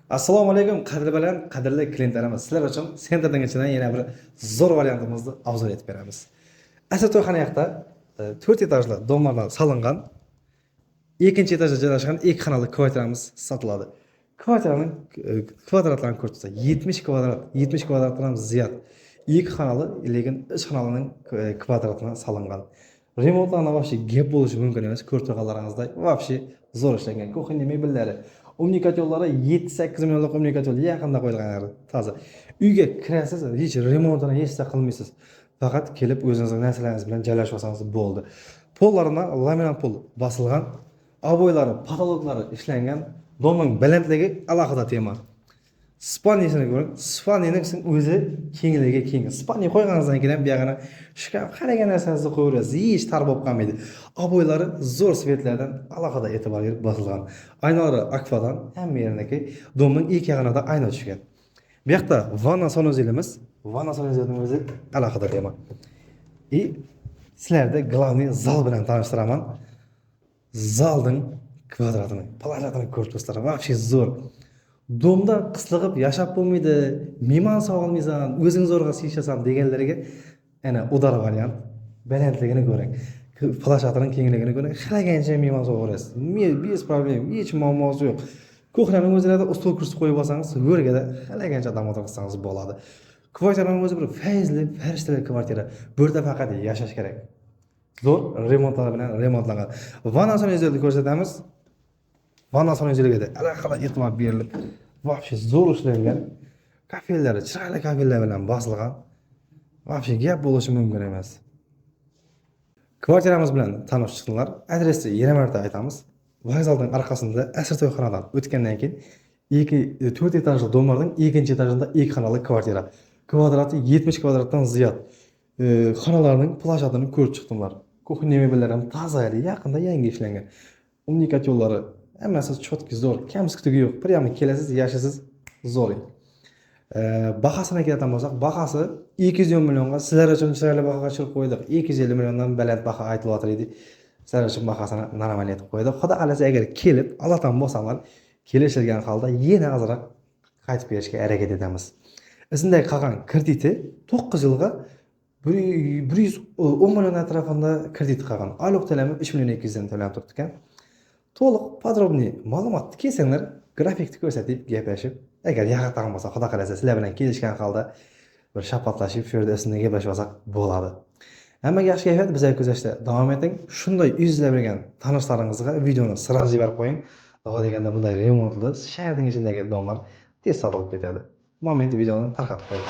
Assalomu alaykum, qadrli klientlarimiz. Sizlar uchun sentrdan ichidan yana bir zo'r variantimizni obzor etib beramiz. Asato'xona yoqda 4 etajli domalar solingan, ikkinchi etajda joylashgan ikki xonali kvartiramiz sotiladi. Kvartiraning kvadratlarini ko'rsatsa 70 kvadrat, 70 kvadratdan ziyod. Ikki xonali, lekin uch xonalining kvadratidan solingan. Remontlarni vobshe gap bo'lishi mumkin emas. Ko'rib turganlaringizda vobshe zo'r ishlangan. Kuxnya mebellari, kommunikatorlari 7-8 millionlik kommunikator yaqinda qo'yilgan toza. Uyga kirasiz, hech remontini hech narsa qilmaysiz. Faqat kelib o'zingizning narsalaringiz bilan joylashib olsangiz bo'ldi. Pollarini laminat pol bosilgan, ob'oylari, patologlari ishlangan, domning balandligi alohida tema. Spanisini ko'ring. Spaniyaning o'zi kengligi keng. Spaniya qo'yganingizdan keyin ham bu yog'ini shkaf qaragan narsangizni qo'yaverasiz. Hech tar bo'lib qolmaydi. Ob'oylari zo'r svetlardan alohida e'tibor berib bosilgan. Aynalari akvadan hamma yeriniki domning ikki yog'ida ayna tushgan. Bu yoqda vanna sanuzilimiz. Vanna sanuzilining o'zi alohida tema. Sizlarga главный zal bilan tanishtiraman. Zalning kvadratini, plajatini ko'rib turibsizlar. Вообще zo'r. Domda qislig'ib yashab bo'lmaydi, mehmon sog'olmaysan, o'zing zo'rg'a siyishasan deganlarga ana udar variant balandligini ko'ring. Plashatining kengligini ko'ring. Xalagancha mehmon sog'orasiz. Bez problem, hech muammosi yo'q. Kuxnaning o'zida ustol kursi qo'yib olsangiz, yo'rgada xalagancha dam o'tirsangiz bo'ladi. Kvartiraning o'zi bir fayzli, farishtali kvartira. Bu yerda faqat yashash kerak. Zo'r remontlar bilan remontlangan. Vanna sanuzilni ko'rsatamiz. Vanna sanuziliga alohida e'tibor berilib, вообще zo'r ishlangan. Kafelari, chiroyli kafelar bilan bosilgan. Вообще gap bo'lishi mumkin emas. Kvartiramiz bilan tanishib chiqinglar. Adresni yana marta aytamiz. Vokzalning orqasida Asato'xonadan o'tgandan keyin 4 etajli domarning ikkinchi etajida ikki xonali kvartira. Kvadrati 70 kvadratdan ziyod. Xonalarning plajatini ko'rib chiqdinglar. Kuxnya mebellari ham toza, yaqinda yangi ishlangan. Kommunikatorlari hammasi chotki zo'r, kamsitigi yo'q. Prямо kelasiz, yashasiz zo'r. Bahasini keladigan bo'lsak, bahasi 210 millionga sizlar uchun chiroyli bahoga chiqib qo'ydik. 250 milliondan baland baho aytilyapti edi. Sizlar uchun bahasini normal etib qo'ydik. Xudo xolasa agar kelib, Allohdan bo'lsanglar, kelishilgan holda yana azroq qaytib berishga harakat etamiz. Isinday qolgan krediti 9 yilga 110 million atrofida kredit qolgan. Oylik to'lami 3 million 200 dan to'lanib turibdi ekan. To'liq podrobniy ma'lumotni kelsanglar, grafikni ko'rsatib gaplashib, agar yoqdan bo'lsa, xudo xolasa sizlar bilan kelishgan holda bir shapatlashib, shu yerda ismini gaplashib olsak bo'ladi. Hammaga yaxshi kayfiyat, bizga kuzatishda davom eting. Shunday yuzlab bergan tanishlaringizga videoni sirasiz yuborib qo'ying. Xudo deganda bunday remontli shaharning ichidagi domlar tez sotilib ketadi. Moment videoni tarqatib qo'ying.